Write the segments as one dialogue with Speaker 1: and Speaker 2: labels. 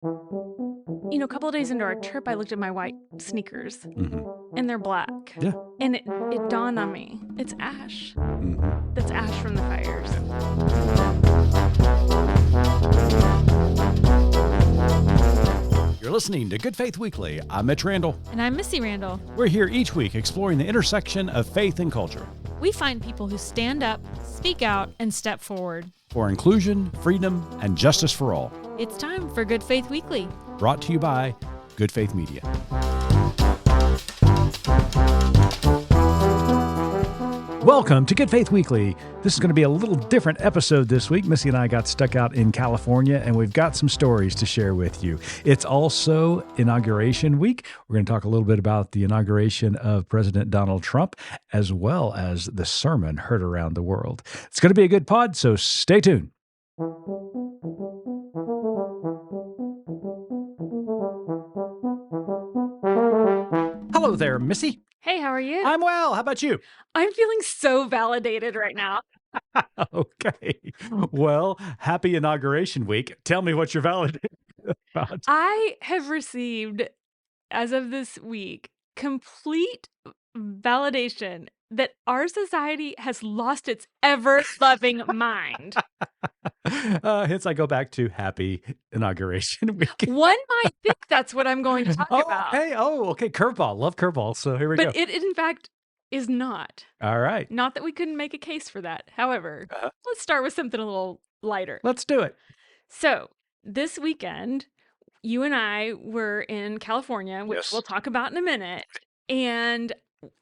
Speaker 1: A couple of days into our trip, I looked at my white sneakers
Speaker 2: Hmm.
Speaker 1: and they're black.
Speaker 2: Yeah.
Speaker 1: And it dawned on me, it's ash.
Speaker 2: Hmm.
Speaker 1: That's ash from the fires.
Speaker 2: You're listening to Good Faith Weekly. I'm Mitch Randall.
Speaker 3: And I'm Missy Randall.
Speaker 2: We're here each week exploring the intersection of faith and culture
Speaker 3: We find people who stand up, speak out, and step forward.
Speaker 2: for inclusion, freedom, and justice for all.
Speaker 3: It's time for Good Faith Weekly.
Speaker 2: Brought to you by Good Faith Media. Welcome to Good Faith Weekly. This is going to be a little different episode this week. Missy and I got stuck out in California, and we've got some stories to share with you. It's also inauguration week. We're going to talk a little bit about the inauguration of President Donald Trump, as well as the sermon heard around the world. It's going to be a good pod, so stay tuned. Hello there, Missy.
Speaker 1: Hey, how are you?
Speaker 2: I'm well. How about you?
Speaker 1: I'm feeling so validated right now.
Speaker 2: Okay. Well, happy inauguration week. Tell me what you're validated about.
Speaker 1: I have received, as of this week, complete validation that our society has lost its ever-loving mind.
Speaker 2: Hence, I go back to happy inauguration week.
Speaker 1: One might think that's what I'm going to talk about.
Speaker 2: Hey, okay. Curveball. Love curveball. So here we go.
Speaker 1: But it, in fact, is not.
Speaker 2: All right.
Speaker 1: Not that we couldn't make a case for that. However, let's start with something a little lighter.
Speaker 2: Let's do it.
Speaker 1: So, this weekend, you and I were in California, which
Speaker 2: Yes.
Speaker 1: we'll talk about in a minute, and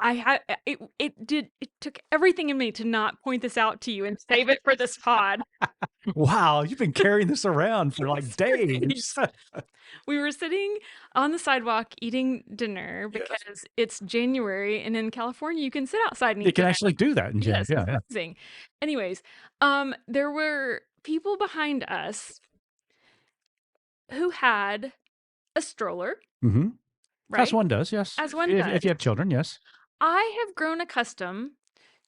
Speaker 1: I had it took everything in me to not point this out to you and save it for this pod.
Speaker 2: Wow. You've been carrying this around for like days.
Speaker 1: We were sitting on the sidewalk eating dinner
Speaker 2: Yes.
Speaker 1: because it's January, and in California you can sit outside and
Speaker 2: You
Speaker 1: eat
Speaker 2: can
Speaker 1: dinner.
Speaker 2: actually do that in January.
Speaker 1: Yes,
Speaker 2: Yeah,
Speaker 1: it's
Speaker 2: yeah.
Speaker 1: amazing. Anyways, there were people behind us who had a stroller,
Speaker 2: Mm-hmm.
Speaker 1: right?
Speaker 2: As one does, yes.
Speaker 1: As one
Speaker 2: If
Speaker 1: does.
Speaker 2: you have children, yes.
Speaker 1: I have grown accustomed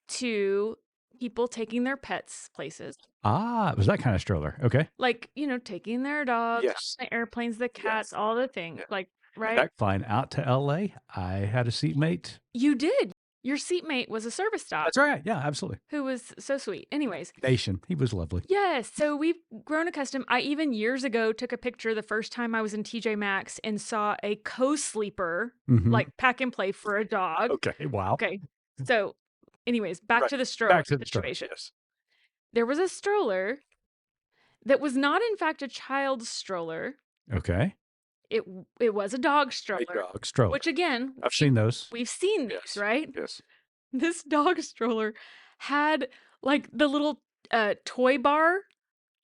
Speaker 1: to people taking their pets places.
Speaker 2: Ah, it was that kind of stroller. Okay.
Speaker 1: Like, taking their dogs,
Speaker 2: Yes.
Speaker 1: the airplanes, the cats, all the things.
Speaker 2: Yeah.
Speaker 1: Like,
Speaker 2: In
Speaker 1: right?
Speaker 2: fact, flying out to LA, I had a seatmate.
Speaker 1: You did. Your seatmate was a service dog
Speaker 2: That's right. Yeah, absolutely.
Speaker 1: who was so sweet. Anyways,
Speaker 2: Nation. He was lovely.
Speaker 1: yes. So we've grown accustomed. I even years ago took a picture the first time I was in TJ Maxx and saw a co-sleeper,
Speaker 2: Mhm.
Speaker 1: like pack and play for a dog.
Speaker 2: Okay. Wow.
Speaker 1: Okay. So, anyways, back
Speaker 2: Right.
Speaker 1: to the stroller
Speaker 2: Back to the stroller.
Speaker 1: situation.
Speaker 2: Yes.
Speaker 1: There was a stroller that was not, in fact, a child's stroller.
Speaker 2: Okay.
Speaker 1: It was a dog stroller,
Speaker 2: Dog stroller.
Speaker 1: which again,
Speaker 2: I've seen those.
Speaker 1: we've seen these,
Speaker 2: Yes.
Speaker 1: right?
Speaker 2: Yes.
Speaker 1: This dog stroller had like the little toy bar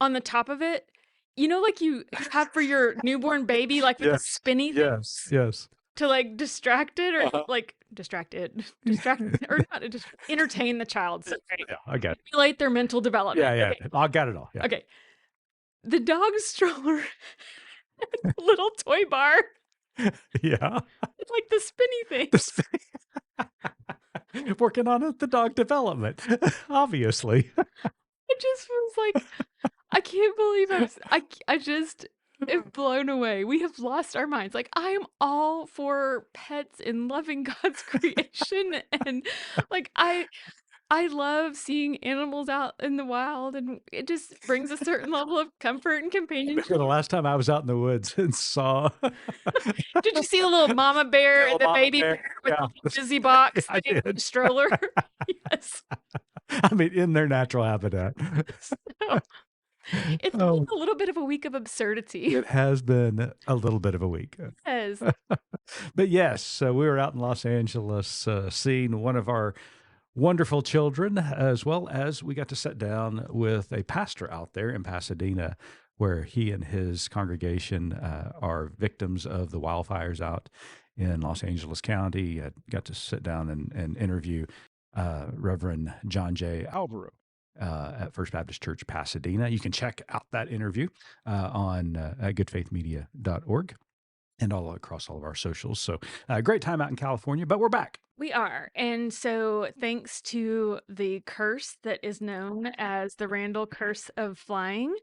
Speaker 1: on the top of it. Like you have for your newborn baby, like with the
Speaker 2: Yes.
Speaker 1: spinny thing
Speaker 2: Yes. Yes.
Speaker 1: to like distract it or
Speaker 2: Uh-huh.
Speaker 1: like distract or not just entertain the child. So, right?
Speaker 2: Yeah, I got it.
Speaker 1: Stimulate their mental development.
Speaker 2: Yeah, yeah.
Speaker 1: Okay.
Speaker 2: I got it all. Yeah.
Speaker 1: Okay. The dog stroller had a little toy bar,
Speaker 2: Yeah.
Speaker 1: like the spinny thing.
Speaker 2: Working on the dog development, obviously.
Speaker 1: It just was like, I can't believe I just am blown away. We have lost our minds. Like, I am all for pets and loving God's creation. And like, I love seeing animals out in the wild, and it just brings a certain level of comfort and
Speaker 2: I
Speaker 1: companionship.
Speaker 2: remember the last time I was out in the woods and saw
Speaker 1: Did you see the little mama bear
Speaker 2: Little
Speaker 1: and the
Speaker 2: mama
Speaker 1: baby
Speaker 2: bear,
Speaker 1: bear with
Speaker 2: yeah.
Speaker 1: the busy box
Speaker 2: I
Speaker 1: thing,
Speaker 2: did.
Speaker 1: stroller? Yes.
Speaker 2: I mean, in their natural habitat.
Speaker 1: So, it's
Speaker 2: Oh.
Speaker 1: been a little bit of a week of absurdity.
Speaker 2: It has been a little bit of a week.
Speaker 1: Yes.
Speaker 2: But yes, so we were out in Los Angeles seeing one of our wonderful children, as well as we got to sit down with a pastor out there in Pasadena, where he and his congregation are victims of the wildfires out in Los Angeles County. I got to sit down and interview Reverend John J. Alvaro at First Baptist Church, Pasadena. You can check out that interview on goodfaithmedia.org and all across all of our socials. So great time out in California, but we're back.
Speaker 1: We are. And so, thanks to the curse that is known as the Randall curse of flying,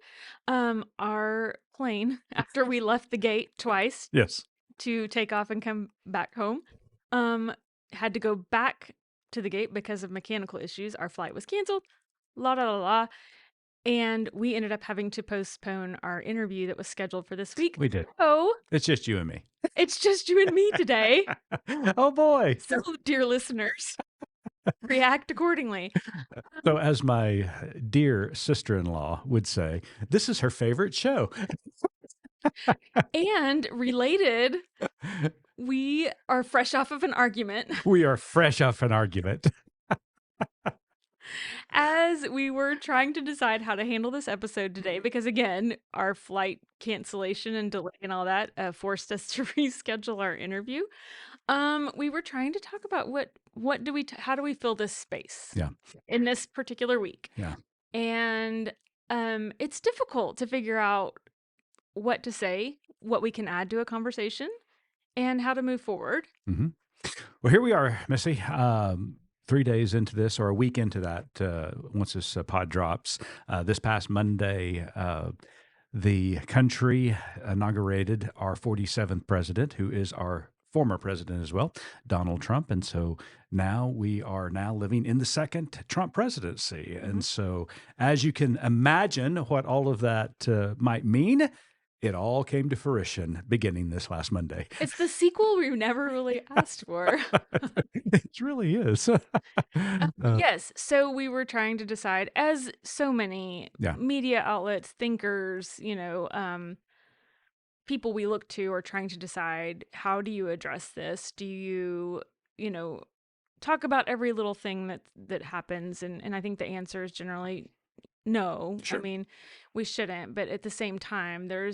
Speaker 1: our plane, after we left the gate twice
Speaker 2: Yes.
Speaker 1: to take off and come back home, um, had to go back to the gate because of mechanical issues. Our flight was canceled. La la la la. And we ended up having to postpone our interview that was scheduled for this week.
Speaker 2: We did.
Speaker 1: Oh,
Speaker 2: It's just you and me.
Speaker 1: it's just you and me today.
Speaker 2: Oh, boy.
Speaker 1: So, dear listeners, react accordingly.
Speaker 2: So, as my dear sister in law would say, this is her favorite show.
Speaker 1: And related, we are fresh off of an argument
Speaker 2: We are fresh off an argument.
Speaker 1: as we were trying to decide how to handle this episode today because, again, our flight cancellation and delay and all that forced us to reschedule our interview. We were trying to talk about how do we fill this space
Speaker 2: Yeah.
Speaker 1: in this particular week.
Speaker 2: Yeah.
Speaker 1: And it's difficult to figure out what to say, what we can add to a conversation, and how to move forward.
Speaker 2: Mm-hmm. Well, here we are, Missy. 3 days into this, or a week into that, once this pod drops, this past Monday, the country inaugurated our 47th president, who is our former president as well, Donald Trump. And so now we are now living in the second Trump presidency.
Speaker 1: Mm-hmm.
Speaker 2: And so, as you can imagine what all of that might mean, it all came to fruition beginning this last Monday.
Speaker 1: It's the sequel we never really asked for.
Speaker 2: It really is.
Speaker 1: Yes. So we were trying to decide, as so many
Speaker 2: Yeah.
Speaker 1: media outlets, thinkers, people we look to are trying to decide, how do you address this? Do you, talk about every little thing that happens? And I think the answer is generally no.
Speaker 2: Sure.
Speaker 1: I mean, we shouldn't. But at the same time, there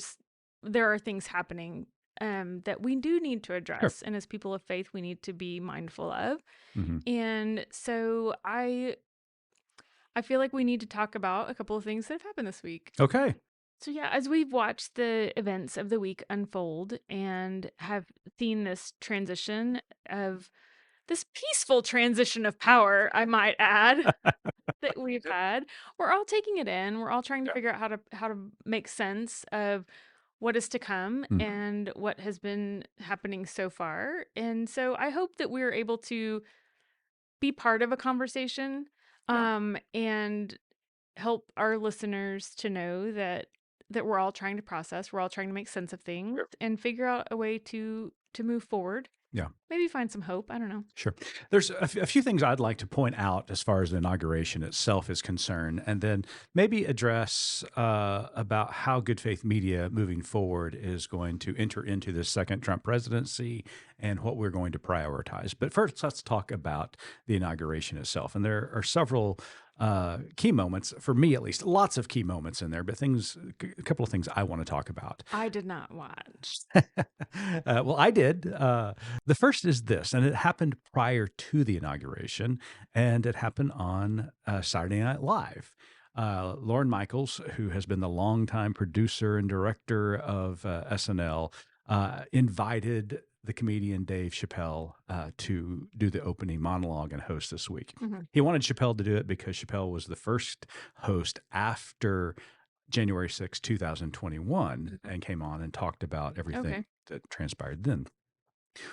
Speaker 1: are things happening that we do need to address. And as people of faith, we need to be mindful of.
Speaker 2: Mm-hmm.
Speaker 1: And so I feel like we need to talk about a couple of things that have happened this week.
Speaker 2: Okay.
Speaker 1: So yeah, as we've watched the events of the week unfold and have seen this peaceful transition of power, I might add, that we've had, we're all taking it in. We're all trying to figure out how to make sense of what is to come and what has been happening so far. And so I hope that we're able to be part of a conversation and help our listeners to know that we're all trying to process, we're all trying to make sense of things and figure out a way to move forward.
Speaker 2: Yeah.
Speaker 1: Maybe find some hope. I don't know.
Speaker 2: Sure. There's a few things I'd like to point out as far as the inauguration itself is concerned, and then maybe address about how Good Faith Media moving forward is going to enter into this second Trump presidency and what we're going to prioritize. But first, let's talk about the inauguration itself. And there are several key moments, for me at least, lots of key moments in there, but a couple of things I want to talk about.
Speaker 1: I did not watch.
Speaker 2: Well, I did. The first is this, and it happened prior to the inauguration, and it happened on Saturday Night Live. Lauren Michaels, who has been the longtime producer and director of SNL, invited the comedian Dave Chappelle to do the opening monologue and host this week.
Speaker 1: Mm-hmm.
Speaker 2: He wanted Chappelle to do it because Chappelle was the first host after January 6, 2021, and came on and talked about everything that transpired then.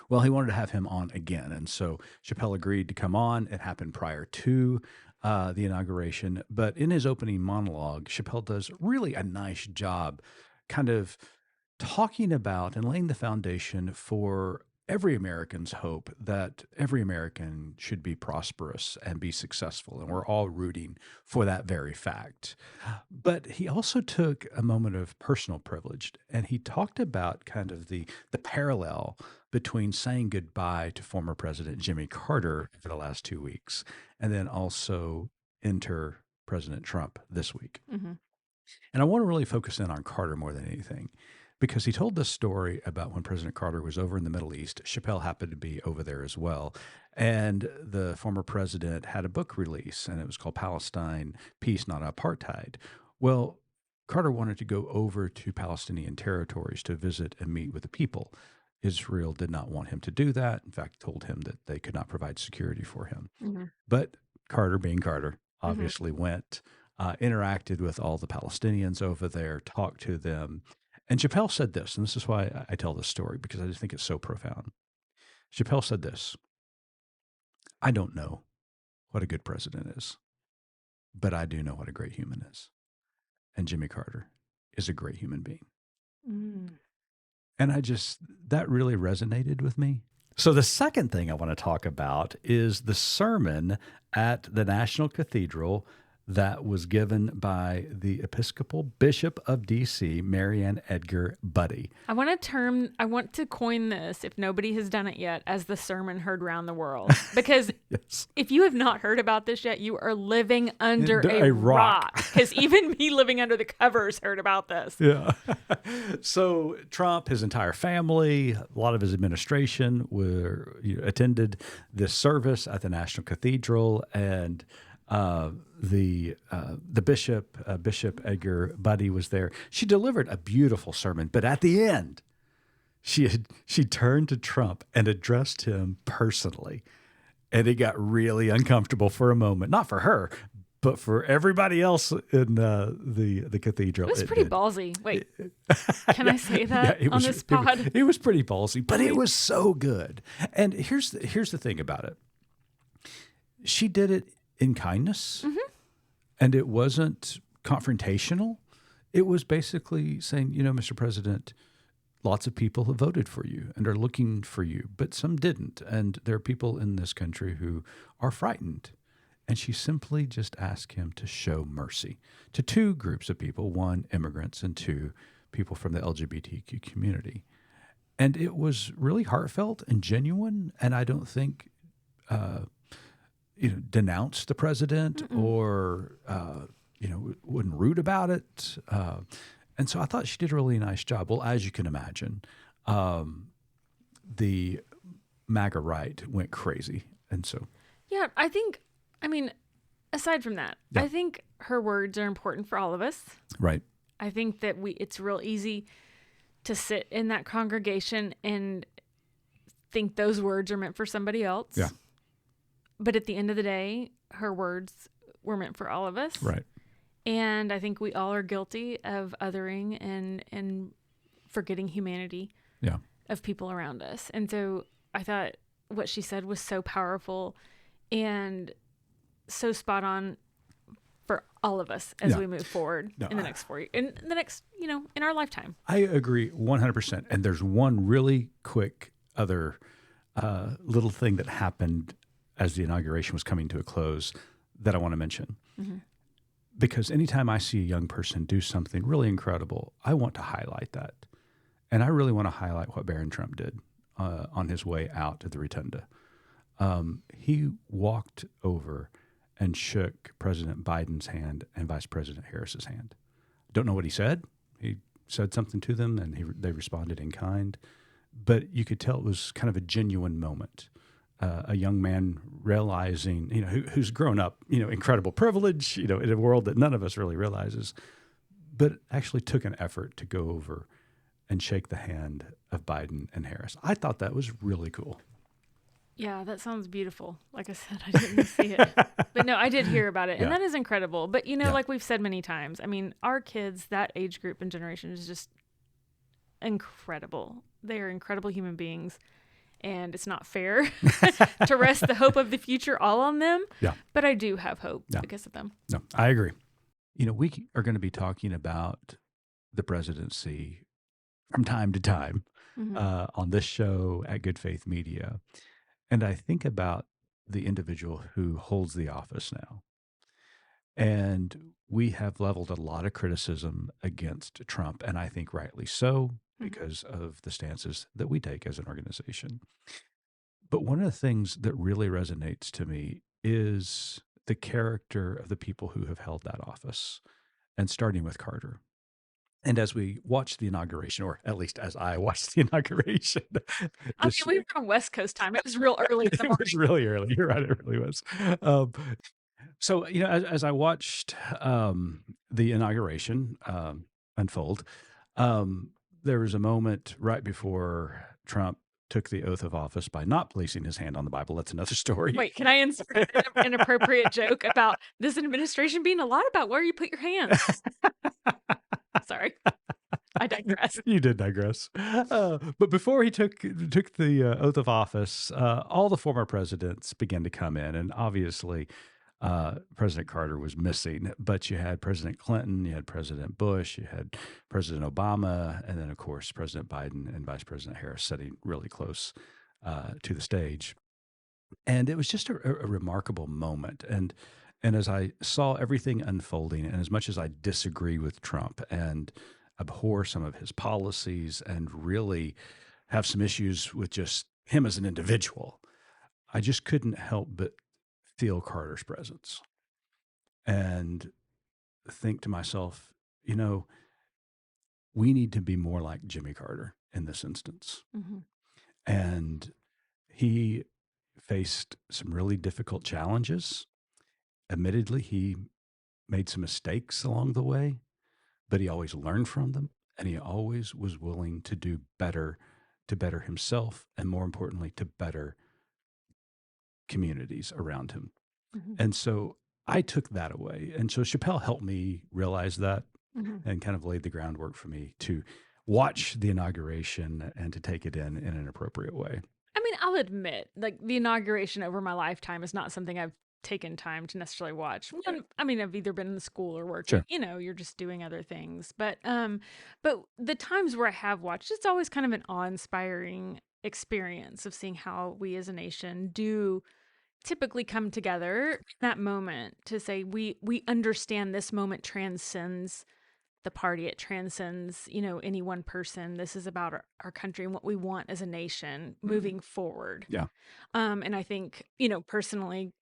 Speaker 2: Well, he wanted to have him on again. And so Chappelle agreed to come on. It happened prior to the inauguration. But in his opening monologue, Chappelle does really a nice job kind of talking about and laying the foundation for every American's hope that every American should be prosperous and be successful. And we're all rooting for that very fact. But he also took a moment of personal privilege, and he talked about kind of the parallel between saying goodbye to former President Jimmy Carter for the last 2 weeks, and then also enter President Trump this week.
Speaker 1: Mm-hmm.
Speaker 2: And I want to really focus in on Carter more than anything, because he told this story about when President Carter was over in the Middle East. Chappelle happened to be over there as well. And the former president had a book release, and it was called Palestine, Peace, Not Apartheid. Well, Carter wanted to go over to Palestinian territories to visit and meet with the people. Israel did not want him to do that. In fact, told him that they could not provide security for him.
Speaker 1: Mhm.
Speaker 2: But Carter, being Carter,
Speaker 1: Mhm.
Speaker 2: obviously went, interacted with all the Palestinians over there, talked to them. And Chappelle said this, and this is why I tell this story, because I just think it's so profound. Chappelle said this: I don't know what a good president is, but I do know what a great human is. And Jimmy Carter is a great human being.
Speaker 1: Mm.
Speaker 2: And that really resonated with me. So the second thing I want to talk about is the sermon at the National Cathedral that was given by the Episcopal Bishop of D.C., Marianne Edgar Buddy.
Speaker 1: I want to coin this, if nobody has done it yet, as the sermon heard round the world. Because
Speaker 2: Yes.
Speaker 1: if you have not heard about this yet, you are living under a rock. Because even me living under the covers heard about this.
Speaker 2: Yeah. So Trump, his entire family, a lot of his administration attended this service at the National Cathedral, and the Bishop Edgar Buddy was there. She delivered a beautiful sermon, but at the end, she turned to Trump and addressed him personally, and it got really uncomfortable for a moment. Not for her, but for everybody else in the cathedral.
Speaker 1: It was pretty ballsy. Wait, can I say that on this pod?
Speaker 2: It was pretty ballsy, but it was so good. And here's the thing about it. She did it in kindness, and it wasn't confrontational. It was basically saying, Mr. President, lots of people have voted for you and are looking for you, but some didn't. And there are people in this country who are frightened. And she simply just asked him to show mercy to two groups of people: one, immigrants, and two, people from the LGBTQ community. And it was really heartfelt and genuine. And I don't think, denounced the president or, wasn't rude about it. And so I thought she did a really nice job. Well, as you can imagine, the MAGA right went crazy. And so.
Speaker 1: Yeah, aside from that,
Speaker 2: Yeah.
Speaker 1: I think her words are important for all of us.
Speaker 2: Right.
Speaker 1: I think that it's real easy to sit in that congregation and think those words are meant for somebody else.
Speaker 2: Yeah.
Speaker 1: But at the end of the day, her words were meant for all of us.
Speaker 2: Right.
Speaker 1: And I think we all are guilty of othering and forgetting humanity
Speaker 2: Yeah.
Speaker 1: of people around us. And so I thought what she said was so powerful and so spot on for all of us as we move forward in the next 4 years, in our lifetime.
Speaker 2: I agree 100%. And there's one really quick other little thing that happened as the inauguration was coming to a close that I want to mention.
Speaker 1: Mm-hmm.
Speaker 2: Because anytime I see a young person do something really incredible, I want to highlight that. And I really want to highlight what Barron Trump did on his way out to the Rotunda. He walked over and shook President Biden's hand and Vice President Harris's hand. Don't know what he said. He said something to them, and they responded in kind. But you could tell it was kind of a genuine moment. A young man realizing, who's grown up, incredible privilege, in a world that none of us really realizes, but actually took an effort to go over and shake the hand of Biden and Harris. I thought that was really cool.
Speaker 1: Yeah, that sounds beautiful. Like I said, I didn't see it. But no, I did hear about it. And that is incredible. But, like we've said many times, our kids, that age group and generation is just incredible. They are incredible human beings. And it's not fair to rest the hope of the future all on them.
Speaker 2: Yeah.
Speaker 1: But I do have hope because of them.
Speaker 2: No, I agree. We are going to be talking about the presidency from time to time on this show at Good Faith Media. And I think about the individual who holds the office now. And we have leveled a lot of criticism against Trump, and I think rightly so, because of the stances that we take as an organization. But one of the things that really resonates to me is the character of the people who have held that office, and starting with Carter. And as we watched the inauguration, or at least as I watched the inauguration.
Speaker 1: We were on West Coast time. It was real early in the morning.
Speaker 2: It was really early. You're right. It really was. So, as I watched the inauguration unfold, there was a moment right before Trump took the oath of office by not placing his hand on the Bible. That's another story.
Speaker 1: Wait, can I insert an appropriate joke about this administration being a lot about where you put your hands? Sorry, I digress.
Speaker 2: You did digress. But before he took the oath of office, all the former presidents began to come in, and obviously, President Carter was missing. But you had President Clinton, you had President Bush, you had President Obama, and then of course President Biden and Vice President Harris sitting really close to the stage. And it was just a remarkable moment. And as I saw everything unfolding, and as much as I disagree with Trump and abhor some of his policies and really have some issues with just him as an individual, I just couldn't help but feel Carter's presence and think to myself, we need to be more like Jimmy Carter in this instance.
Speaker 1: Mm-hmm.
Speaker 2: And he faced some really difficult challenges. Admittedly, he made some mistakes along the way, but he always learned from them, and he always was willing to do better, to better himself, and more importantly, to better communities around him.
Speaker 1: Mm-hmm.
Speaker 2: And so I took that away. And so Chappelle helped me realize that and kind of laid the groundwork for me to watch the inauguration and to take it in an appropriate way.
Speaker 1: I mean, I'll admit, like, the inauguration over my lifetime is not something I've taken time to necessarily watch. I mean, I've either been in school or working.
Speaker 2: Sure.
Speaker 1: You're just doing other things. But the times where I have watched, it's always kind of an awe-inspiring experience of seeing how we as a nation do typically come together in that moment to say we understand this moment transcends the party. It transcends, any one person. This is about our country and what we want as a nation moving forward.
Speaker 2: Yeah.
Speaker 1: And I think, personally,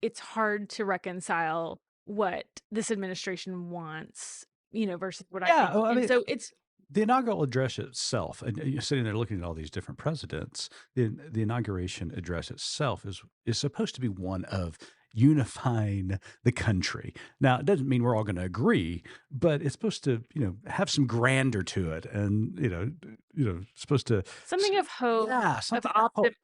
Speaker 1: it's hard to reconcile what this administration wants, versus what I think.
Speaker 2: Well,
Speaker 1: So it's
Speaker 2: the inaugural address itself, and you're sitting there looking at all these different presidents. The inauguration address itself is supposed to be one of unifying the country. Now, it doesn't mean we're all going to agree, but it's supposed to, have some grandeur to it, and supposed to
Speaker 1: something of hope,
Speaker 2: something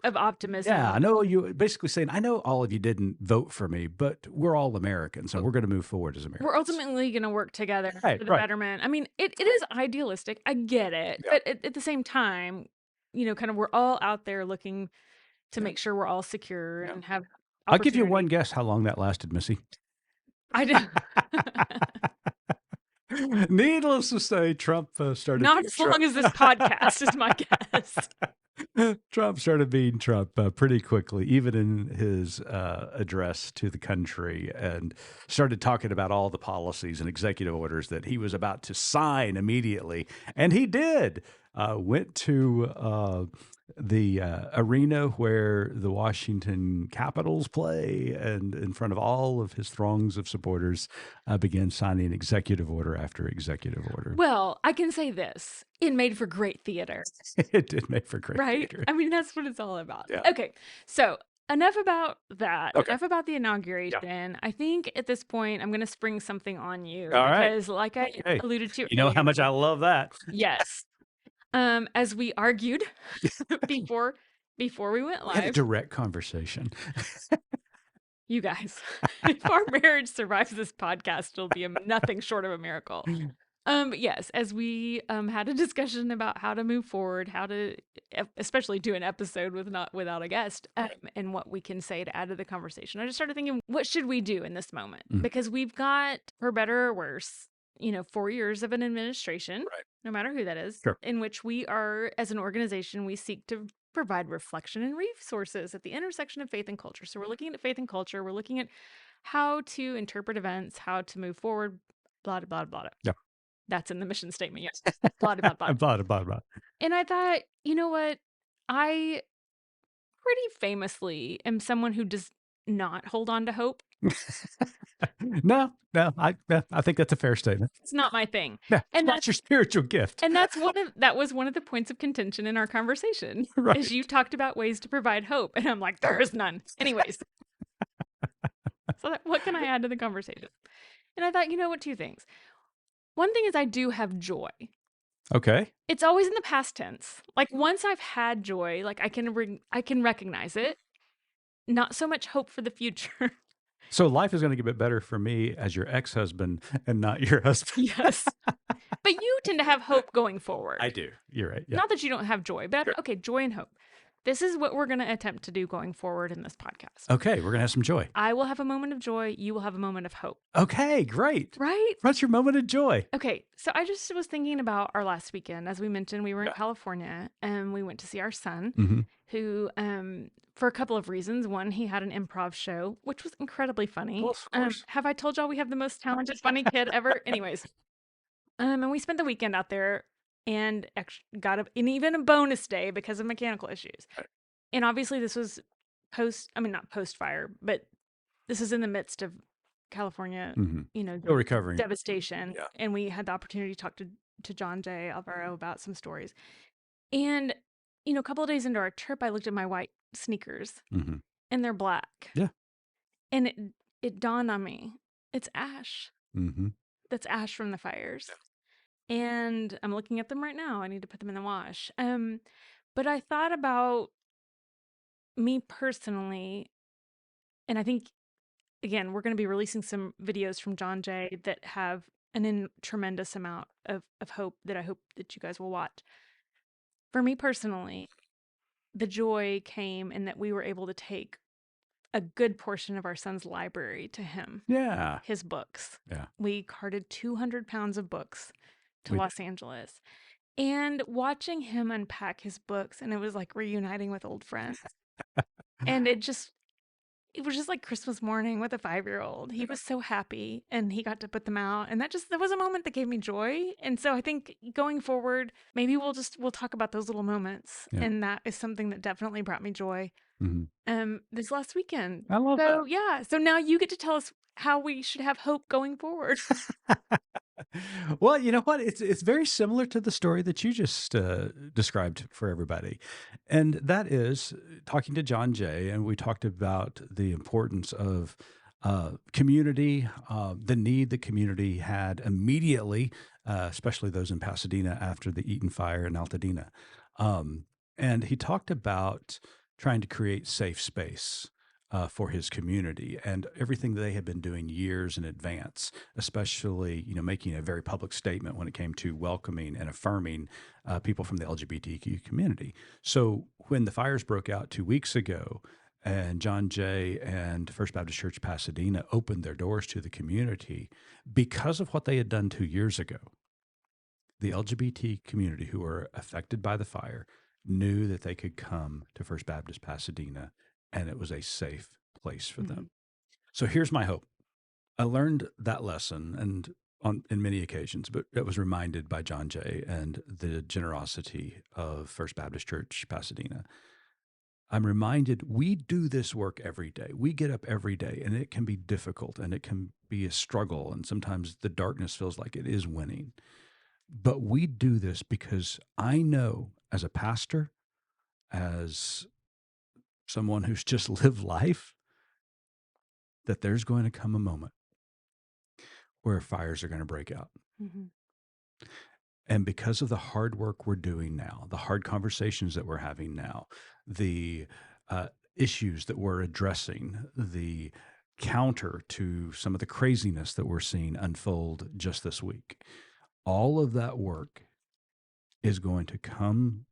Speaker 1: of optimism.
Speaker 2: Yeah, I know you basically saying, I know all of you didn't vote for me, but we're all Americans, and we're going to move forward as Americans.
Speaker 1: We're ultimately going to work together for the betterment. I mean, it is idealistic. I get it.
Speaker 2: Yeah.
Speaker 1: But at the same time, kind of we're all out there looking to make sure we're all secure and have
Speaker 2: I'll give you one guess how long that lasted, Missy.
Speaker 1: I do.
Speaker 2: Needless to say, Trump started...
Speaker 1: Not as long as this podcast is my guess.
Speaker 2: Trump started being Trump pretty quickly, even in his address to the country, and started talking about all the policies and executive orders that he was about to sign immediately. And he did. Went to the arena where the Washington Capitals play, and in front of all of his throngs of supporters, began signing executive order after executive order.
Speaker 1: Well, I can say this. It made for great theater.
Speaker 2: It did make for great theater.
Speaker 1: I mean, that's what it's all about.
Speaker 2: Yeah.
Speaker 1: Okay, so enough about that.
Speaker 2: Okay.
Speaker 1: Enough about the inauguration.
Speaker 2: Yeah.
Speaker 1: I think at this point, I'm going to spring something on you.
Speaker 2: All right.
Speaker 1: Because like I alluded to
Speaker 2: You know
Speaker 1: earlier,
Speaker 2: how much I love that.
Speaker 1: Yes. As we argued before we went
Speaker 2: We had a
Speaker 1: live,
Speaker 2: direct conversation.
Speaker 1: you guys, if our marriage survives this podcast, it'll be nothing short of a miracle. But yes, as we had a discussion about how to move forward, how to especially do an episode without a guest, and what we can say to add to the conversation, I just started thinking, what should we do in this moment? Because we've got, for better or worse, 4 years of an administration, no matter who that is, in which we are, as an organization, we seek to provide reflection and resources at the intersection of faith and culture. So we're looking at faith and culture. We're looking at how to interpret events, how to move forward, blah, blah, blah, blah.
Speaker 2: Yeah.
Speaker 1: That's in the mission statement. Yes. Blah, blah, blah.
Speaker 2: Blah, blah, blah.
Speaker 1: And I thought, you know what? I pretty famously am someone who does not hold on to hope.
Speaker 2: No, I think that's a fair statement.
Speaker 1: It's not my thing.
Speaker 2: Yeah,
Speaker 1: and
Speaker 2: that's your spiritual gift.
Speaker 1: And that was one of the points of contention in our conversation.
Speaker 2: Right.
Speaker 1: Is you talked about ways to provide hope, and I'm like, there is none. Anyways, so what can I add to the conversation? And I thought, what, two things. One thing is I do have joy.
Speaker 2: Okay.
Speaker 1: It's always in the past tense. Like once I've had joy, like I can recognize it. Not so much hope for the future.
Speaker 2: So life is going to get a bit better for me as your ex-husband and not your husband.
Speaker 1: Yes. But you tend to have hope going forward.
Speaker 2: I do. You're right. Yeah.
Speaker 1: Not that you don't have joy, but
Speaker 2: Sure.
Speaker 1: okay, joy and hope. This is what we're going to attempt to do going forward in this podcast.
Speaker 2: Okay. We're going to have some joy.
Speaker 1: I will have a moment of joy. You will have a moment of hope.
Speaker 2: Okay. Great.
Speaker 1: Right?
Speaker 2: What's your moment of joy?
Speaker 1: Okay. So I just was thinking about our last weekend. As we mentioned, we were in
Speaker 2: Yeah.
Speaker 1: California and we went to see our son,
Speaker 2: Mm-hmm.
Speaker 1: who, for a couple of reasons. One, he had an improv show, which was incredibly funny.
Speaker 2: Well, of course.
Speaker 1: Have I told y'all we have the most talented, funny kid ever? Anyways, and we spent the weekend out there and got and even a bonus day because of mechanical issues.
Speaker 2: Right.
Speaker 1: And obviously this was not post fire, but this is in the midst of California,
Speaker 2: Mm-hmm. Still recovering.
Speaker 1: devastation.
Speaker 2: Yeah.
Speaker 1: And we had the opportunity to talk to John J. Alvaro about some stories. And, a couple of days into our trip, I looked at my white sneakers
Speaker 2: Mm-hmm.
Speaker 1: and they're black.
Speaker 2: Yeah.
Speaker 1: And it dawned on me, it's ash.
Speaker 2: Mm-hmm.
Speaker 1: That's ash from the fires. And I'm looking at them right now. I need to put them in the wash. But I thought about me personally, and I think, again, we're going to be releasing some videos from John Jay that have tremendous amount of hope that I hope that you guys will watch. For me personally, the joy came in that we were able to take a good portion of our son's library to him.
Speaker 2: Yeah.
Speaker 1: His books.
Speaker 2: Yeah.
Speaker 1: We carted 200 pounds of books to
Speaker 2: We
Speaker 1: Los Angeles. And watching him unpack his books, and it was like reuniting with old friends. And it was just like Christmas morning with a 5-year-old. He was so happy and he got to put them out. And that was a moment that gave me joy. And so I think going forward, maybe we'll talk about those little moments.
Speaker 2: Yeah.
Speaker 1: And that is something that definitely brought me joy.
Speaker 2: Mm-hmm.
Speaker 1: This last weekend.
Speaker 2: I love that.
Speaker 1: So yeah. So now you get to tell us how we should have hope going forward.
Speaker 2: Well, you know what? It's very similar to the story that you just described for everybody, and that is talking to John Jay, and we talked about the importance of community, the need the community had immediately, especially those in Pasadena after the Eaton fire in Altadena, and he talked about trying to create safe space for his community and everything that they had been doing years in advance, especially, making a very public statement when it came to welcoming and affirming people from the LGBTQ community. So when the fires broke out 2 weeks ago and John Jay and First Baptist Church Pasadena opened their doors to the community because of what they had done 2 years ago, the LGBT community who were affected by the fire knew that they could come to First Baptist Pasadena and it was a safe place for them. So here's my hope. I learned that lesson and in many occasions, but it was reminded by John Jay and the generosity of First Baptist Church Pasadena. I'm reminded we do this work every day. We get up every day and it can be difficult and it can be a struggle. And sometimes the darkness feels like it is winning. But we do this because I know as a pastor, as someone who's just lived life, that there's going to come a moment where fires are going to break out.
Speaker 1: Mm-hmm.
Speaker 2: And because of the hard work we're doing now, the hard conversations that we're having now, the issues that we're addressing, the counter to some of the craziness that we're seeing unfold just this week, all of that work is going to come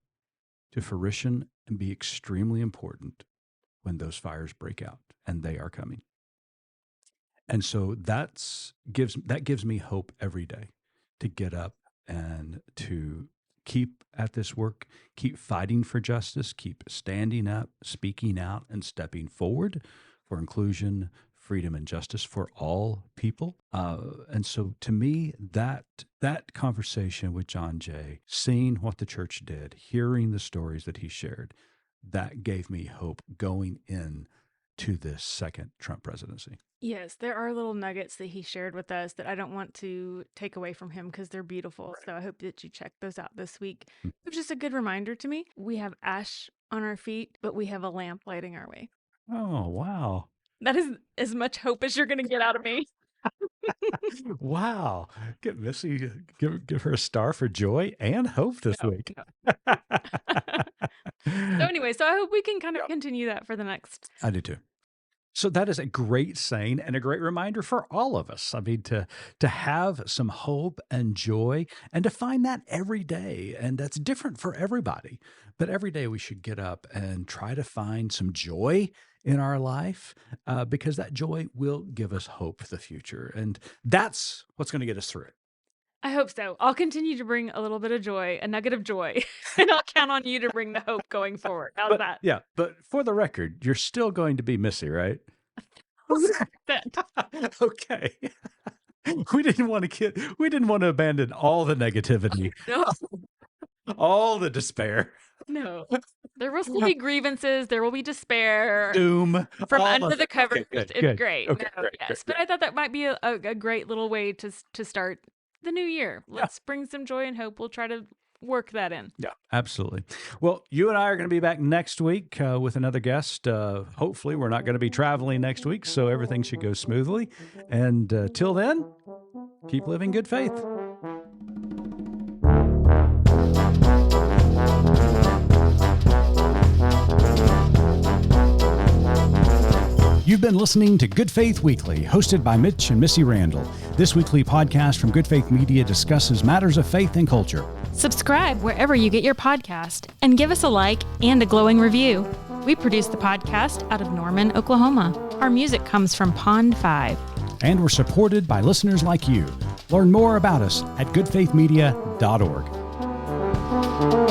Speaker 2: to fruition and be extremely important when those fires break out, and they are coming. And so that gives me hope every day to get up and to keep at this work, keep fighting for justice, keep standing up, speaking out, and stepping forward for inclusion, freedom, and justice for all people. And so to me, that conversation with John Jay, seeing what the church did, hearing the stories that he shared, that gave me hope going in to this second Trump presidency.
Speaker 1: Yes, there are little nuggets that he shared with us that I don't want to take away from him because they're beautiful. So I hope that you check those out this week. It was just a good reminder to me. We have ash on our feet, but we have a lamp lighting our way.
Speaker 2: Oh, wow.
Speaker 1: That is as much hope as you're going to get out of me.
Speaker 2: Wow. Get Missy, give her a star for joy and hope this
Speaker 1: No,
Speaker 2: week.
Speaker 1: no. So anyway, so I hope we can kind of continue that for the next.
Speaker 2: I do too. So that is a great saying and a great reminder for all of us. I mean, to have some hope and joy and to find that every day. And that's different for everybody. But every day we should get up and try to find some joy in our life because that joy will give us hope for the future. And that's what's going to get us through it.
Speaker 1: I hope so. I'll continue to bring a little bit of joy, a nugget of joy, and I'll count on you to bring the hope going forward. How's that?
Speaker 2: Yeah. But for the record, you're still going to be Missy, right? Okay. We didn't want to abandon all the negativity,
Speaker 1: No,
Speaker 2: all the despair,
Speaker 1: no. There will still be grievances. There will be despair
Speaker 2: doom
Speaker 1: from
Speaker 2: all
Speaker 1: under
Speaker 2: of
Speaker 1: the
Speaker 2: it.
Speaker 1: covers.
Speaker 2: Okay, good,
Speaker 1: It's
Speaker 2: good.
Speaker 1: great.
Speaker 2: Okay,
Speaker 1: No,
Speaker 2: great,
Speaker 1: yes,
Speaker 2: great,
Speaker 1: but I thought that might be a great little way to start the new year. Let's bring some joy and hope. We'll try to work that in.
Speaker 2: Yeah, absolutely. Well, you and I are going to be back next week with another guest. Hopefully, we're not going to be traveling next week, so everything should go smoothly. And till then, keep living good faith. You've been listening to Good Faith Weekly, hosted by Mitch and Missy Randall. This weekly podcast from Good Faith Media discusses matters of faith and culture.
Speaker 3: Subscribe wherever you get your podcast and give us a like and a glowing review. We produce the podcast out of Norman, Oklahoma. Our music comes from Pond 5.
Speaker 2: And we're supported by listeners like you. Learn more about us at goodfaithmedia.org.